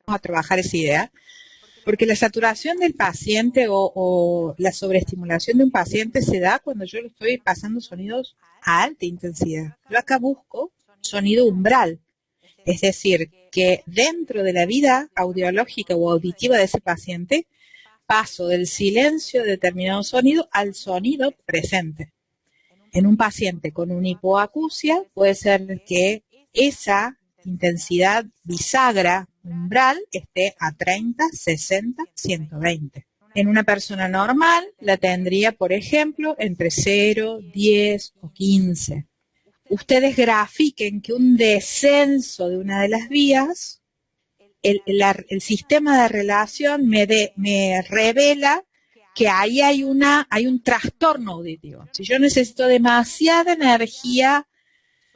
a trabajar esa idea, porque la saturación del paciente o la sobreestimulación de un paciente se da cuando yo le estoy pasando sonidos a alta intensidad. Yo acá busco sonido umbral, es decir, que dentro de la vida audiológica o auditiva de ese paciente paso del silencio de determinado sonido al sonido presente. En un paciente con una hipoacusia puede ser que esa intensidad bisagra umbral esté a 30, 60, 120. En una persona normal la tendría, por ejemplo, entre 0, 10 o 15. Ustedes grafiquen que un descenso de una de las vías, el sistema de relación me revela que ahí hay un trastorno auditivo. Si yo necesito demasiada energía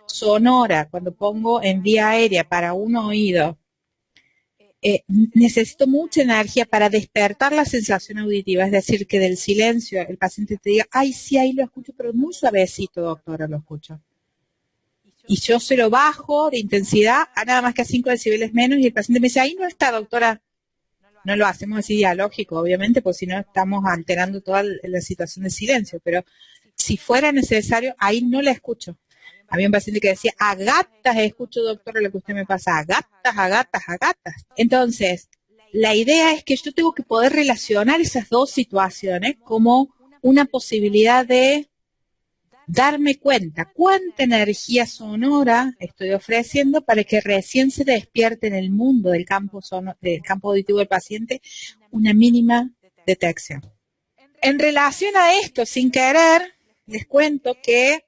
sonora cuando pongo en vía aérea para un oído, necesito mucha energía para despertar la sensación auditiva, es decir, que del silencio el paciente te diga, ay, sí, ahí lo escucho, pero muy suavecito, doctora, lo escucho. Y yo se lo bajo de intensidad a nada más que a 5 decibeles menos y el paciente me dice, ahí no está, doctora. No lo hacemos así dialógico, obviamente, porque si no estamos alterando toda la situación de silencio, pero si fuera necesario, ahí no la escucho. Había un paciente que decía, a gatas escucho, doctora, lo que usted me pasa, a gatas, a gatas, a gatas. Entonces, la idea es que yo tengo que poder relacionar esas dos situaciones como una posibilidad de darme cuenta cuánta energía sonora estoy ofreciendo para que recién se despierte en el mundo del campo auditivo del paciente una mínima detección. En relación a esto, sin querer, les cuento que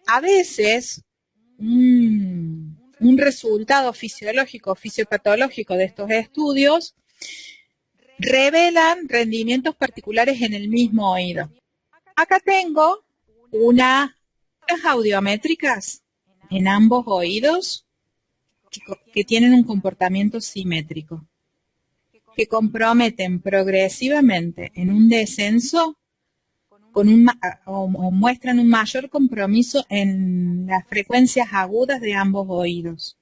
a veces un resultado fisiológico, fisiopatológico de estos estudios revelan rendimientos particulares en el mismo oído. Acá tengo unas audiométricas en ambos oídos que tienen un comportamiento simétrico, que comprometen progresivamente en un descenso o muestran un mayor compromiso en las frecuencias agudas de ambos oídos,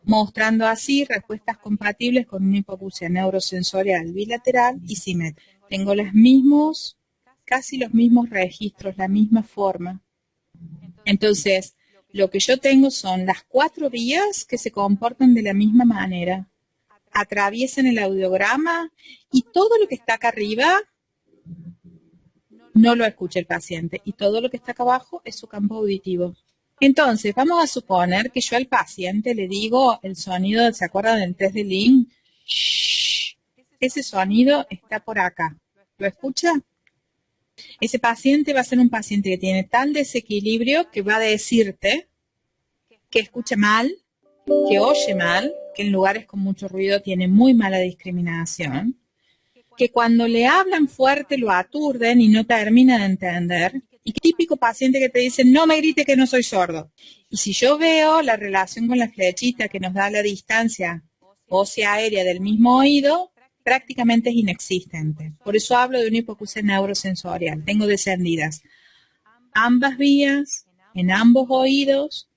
mostrando así respuestas compatibles con una hipoacusia neurosensorial bilateral y simétrica. Tengo casi los mismos registros, la misma forma. Entonces, lo que yo tengo son las 4 vías que se comportan de la misma manera, atraviesan el audiograma y todo lo que está acá arriba no lo escucha el paciente y todo lo que está acá abajo es su campo auditivo. Entonces, vamos a suponer que yo al paciente le digo el sonido, ¿se acuerdan del test de Lynn? Shh, ese sonido está por acá. ¿Lo escucha? Ese paciente va a ser un paciente que tiene tal desequilibrio que va a decirte que escucha mal, que oye mal, que en lugares con mucho ruido tiene muy mala discriminación, que cuando le hablan fuerte lo aturden y no termina de entender, y típico paciente que te dice, no me grite que no soy sordo. Y si yo veo la relación con la flechita que nos da la distancia ósea aérea del mismo oído, prácticamente es inexistente. Por eso hablo de una hipoacusia neurosensorial. Tengo descendidas ambas vías, en ambos oídos,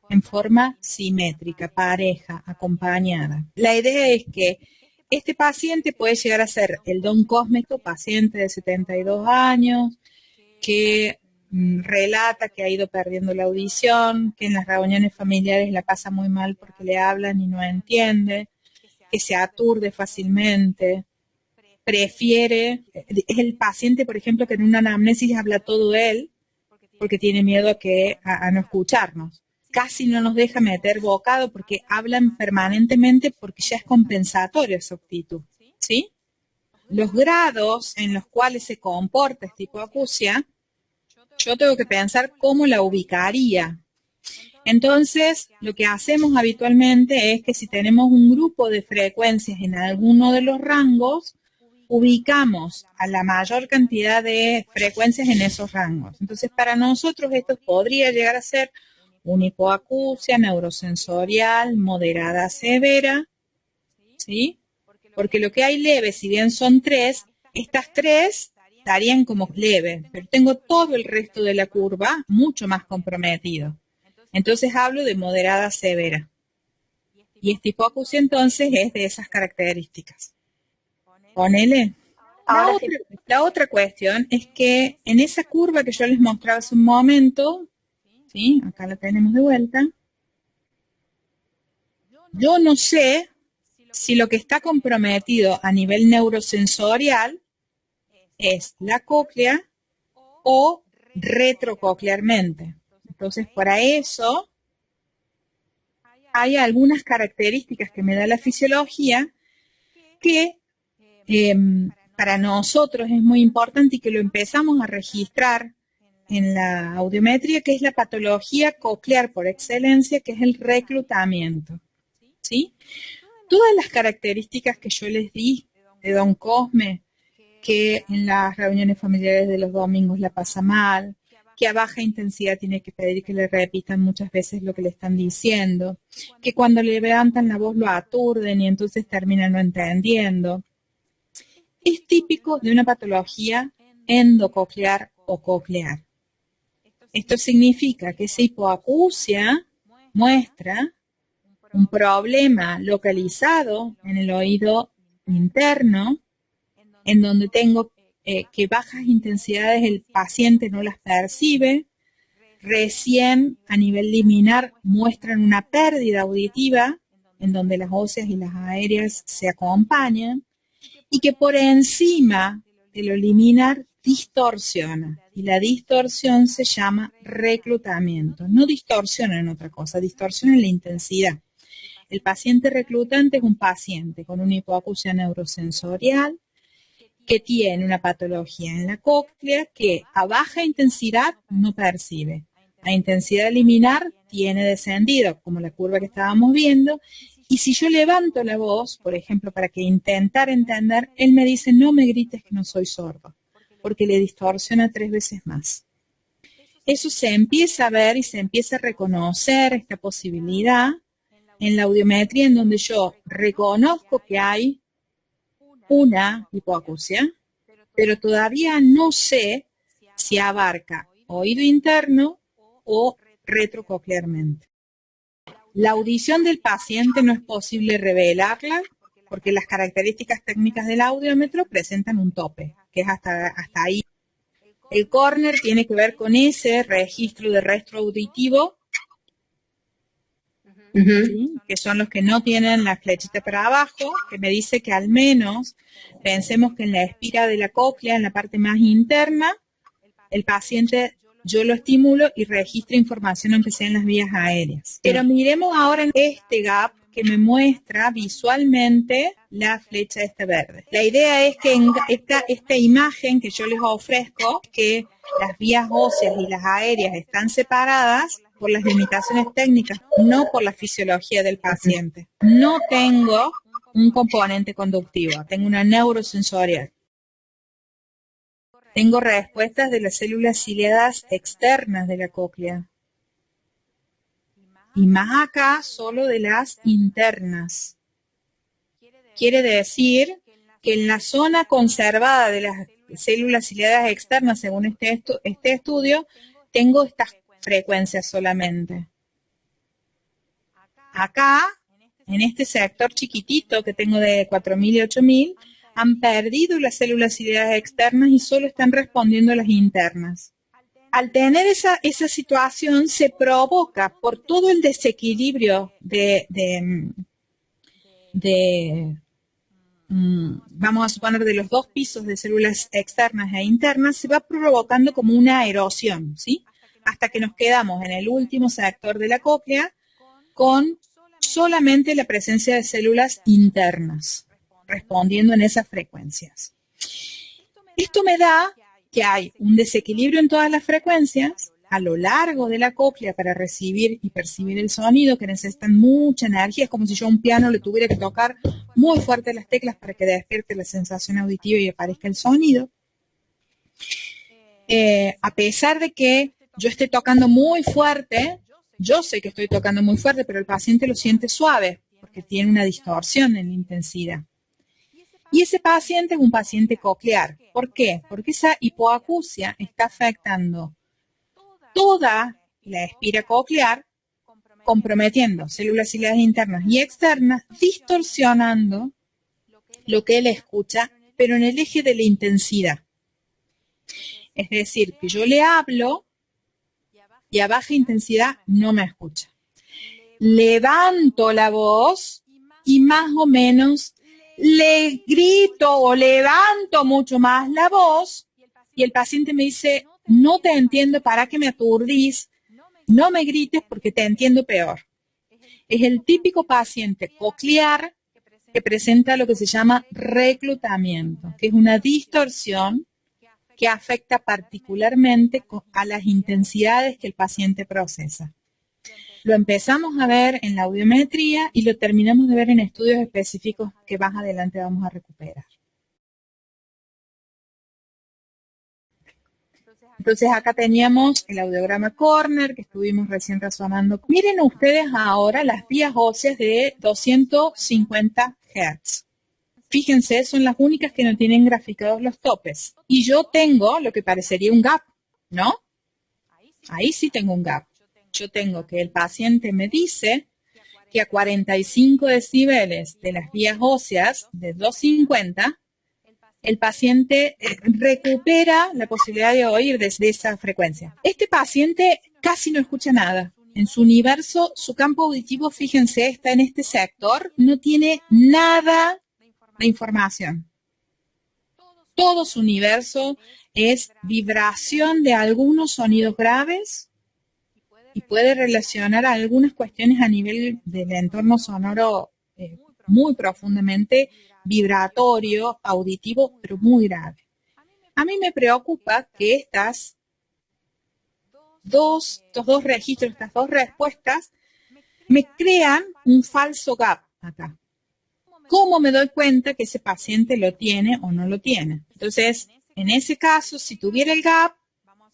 en forma simétrica, pareja, acompañada. La idea es que este paciente puede llegar a ser el don cósmico, paciente de 72 años, que relata que ha ido perdiendo la audición, que en las reuniones familiares la pasa muy mal porque le hablan y no entiende, que se aturde fácilmente, prefiere, es el paciente, por ejemplo, que en una anamnesis habla todo él, porque tiene miedo a no escucharnos. Casi no nos deja meter bocado porque hablan permanentemente porque ya es compensatoria su actitud, ¿sí? Los grados en los cuales se comporta esta hipoacusia, yo tengo que pensar cómo la ubicaría. Entonces, lo que hacemos habitualmente es que si tenemos un grupo de frecuencias en alguno de los rangos, ubicamos a la mayor cantidad de frecuencias en esos rangos. Entonces, para nosotros esto podría llegar a ser una hipoacusia neurosensorial moderada severa, ¿sí? Porque lo que hay leve, si bien son 3, estas 3 estarían como leve, pero tengo todo el resto de la curva mucho más comprometido. Entonces hablo de moderada severa. Y esta hipoacusia entonces es de esas características. Ponele. La otra cuestión es que en esa curva que yo les mostraba hace un momento, ¿sí? Acá la tenemos de vuelta, yo no sé si lo que está comprometido a nivel neurosensorial es la cóclea o retrococlearmente. Entonces, para eso hay algunas características que me da la fisiología que para nosotros es muy importante y que lo empezamos a registrar en la audiometría, que es la patología coclear por excelencia, que es el reclutamiento, ¿sí? Todas las características que yo les di de Don Cosme, que en las reuniones familiares de los domingos la pasa mal, que a baja intensidad tiene que pedir que le repitan muchas veces lo que le están diciendo, que cuando le levantan la voz lo aturden y entonces termina no entendiendo. Es típico de una patología endococlear o coclear. Esto significa que esa hipoacusia muestra un problema localizado en el oído interno, en donde tengo que bajas intensidades el paciente no las percibe, recién a nivel liminar muestran una pérdida auditiva, en donde las óseas y las aéreas se acompañan, y que por encima de lo liminar distorsiona. Y la distorsión se llama reclutamiento. No distorsiona en otra cosa, distorsiona en la intensidad. El paciente reclutante es un paciente con una hipoacusia neurosensorial que tiene una patología en la cóclea que a baja intensidad no percibe. A intensidad liminar tiene descendido, como la curva que estábamos viendo, y si yo levanto la voz, por ejemplo, para que intentar entender, él me dice, no me grites que no soy sordo, porque le distorsiona 3 veces más. Eso se empieza a ver y se empieza a reconocer esta posibilidad en la audiometría, en donde yo reconozco que hay una hipoacusia, pero todavía no sé si abarca oído interno o retrococlearmente. La audición del paciente no es posible revelarla porque las características técnicas del audiómetro presentan un tope, que es hasta ahí. El corner tiene que ver con ese registro de rastro auditivo, ¿sí? Que son los que no tienen la flechita para abajo, que me dice que al menos pensemos que en la espira de la cóclea, en la parte más interna, el paciente yo lo estimulo y registro información aunque sea en las vías aéreas. Pero miremos ahora en este gap que me muestra visualmente la flecha esta verde. La idea es que en esta imagen que yo les ofrezco, que las vías óseas y las aéreas están separadas por las limitaciones técnicas, no por la fisiología del paciente. No tengo un componente conductivo, tengo una neurosensorial. Tengo respuestas de las células ciliadas externas de la cóclea. Y más acá, solo de las internas. Quiere decir que en la zona conservada de las células ciliadas externas, según este estudio, tengo estas frecuencias solamente. Acá, en este sector chiquitito que tengo de 4.000 y 8.000, han perdido las células ciliadas externas y solo están respondiendo a las internas. Al tener esa situación se provoca por todo el desequilibrio vamos a suponer, de los 2 pisos de células externas e internas, se va provocando como una erosión, ¿sí? Hasta que nos quedamos en el último sector de la cóclea con solamente la presencia de células internas respondiendo en esas frecuencias. Esto me da que hay un desequilibrio en todas las frecuencias a lo largo de la cóclea para recibir y percibir el sonido, que necesitan mucha energía. Es como si yo a un piano le tuviera que tocar muy fuerte las teclas para que despierte la sensación auditiva y aparezca el sonido. A pesar de que yo esté tocando muy fuerte, yo sé que estoy tocando muy fuerte, pero el paciente lo siente suave porque tiene una distorsión en la intensidad. Y ese paciente es un paciente coclear. ¿Por qué? Porque esa hipoacusia está afectando toda la espira coclear, comprometiendo células ciliares internas y externas, distorsionando lo que él escucha, pero en el eje de la intensidad. Es decir, que yo le hablo y a baja intensidad no me escucha. Levanto la voz y más o menos le grito o levanto mucho más la voz y el paciente me dice, no te entiendo, ¿para qué me aturdís? No me grites porque te entiendo peor. Es el típico paciente coclear que presenta lo que se llama reclutamiento, que es una distorsión que afecta particularmente a las intensidades que el paciente procesa. Lo empezamos a ver en la audiometría y lo terminamos de ver en estudios específicos que más adelante vamos a recuperar. Entonces acá teníamos el audiograma corner que estuvimos recién razonando. Miren ustedes ahora las vías óseas de 250 Hz. Fíjense, son las únicas que no tienen graficados los topes. Y yo tengo lo que parecería un gap, ¿no? Ahí sí tengo un gap. Yo tengo que el paciente me dice que a 45 decibeles de las vías óseas de 250, el paciente recupera la posibilidad de oír desde esa frecuencia. Este paciente casi no escucha nada. En su universo, su campo auditivo, fíjense, está en este sector, no tiene nada de información. Todo su universo es vibración de algunos sonidos graves y puede relacionar algunas cuestiones a nivel del entorno sonoro muy profundamente vibratorio, auditivo, pero muy grave. A mí me preocupa que estos dos registros, estas dos respuestas, me crean un falso gap acá. ¿Cómo me doy cuenta que ese paciente lo tiene o no lo tiene? Entonces, en ese caso, si tuviera el gap,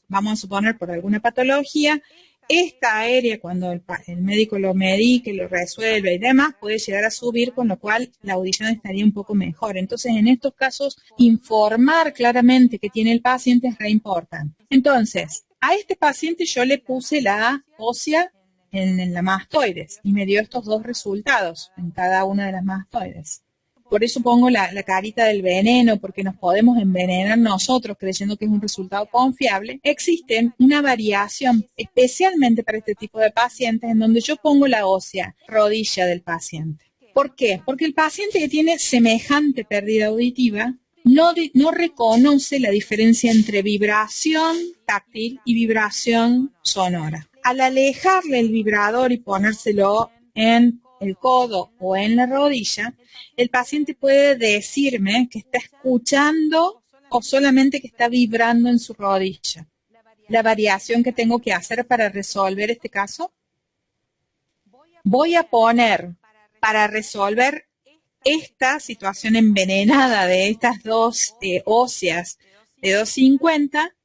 vamos a suponer por alguna patología, esta aérea, cuando el médico lo medique, lo resuelve y demás, puede llegar a subir, con lo cual la audición estaría un poco mejor. Entonces, en estos casos, informar claramente que tiene el paciente es re importante. Entonces, a este paciente yo le puse la ósea en la mastoides y me dio estos dos resultados en cada una de las mastoides. Por eso pongo la carita del veneno, porque nos podemos envenenar nosotros creyendo que es un resultado confiable. Existe una variación especialmente para este tipo de pacientes en donde yo pongo la ósea rodilla del paciente. ¿Por qué? Porque el paciente que tiene semejante pérdida auditiva no reconoce la diferencia entre vibración táctil y vibración sonora. Al alejarle el vibrador y ponérselo en el codo o en la rodilla, el paciente puede decirme que está escuchando o solamente que está vibrando en su rodilla. La variación que tengo que hacer para resolver este caso, voy a poner para resolver esta situación envenenada de estas dos óseas de 250,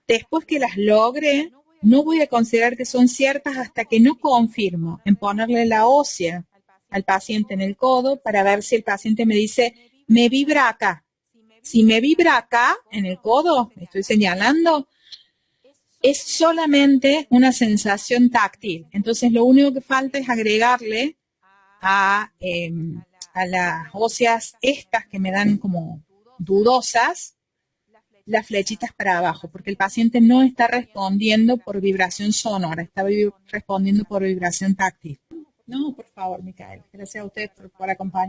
después que las logre, no voy a considerar que son ciertas hasta que no confirmo en ponerle la ósea al paciente en el codo para ver si el paciente me dice, me vibra acá. Si me vibra acá, en el codo, estoy señalando, es solamente una sensación táctil. Entonces, lo único que falta es agregarle a las óseas estas que me dan como dudosas, las flechitas para abajo, porque el paciente no está respondiendo por vibración sonora, está respondiendo por vibración táctil. No, por favor, Micael. Gracias a usted por acompañarme.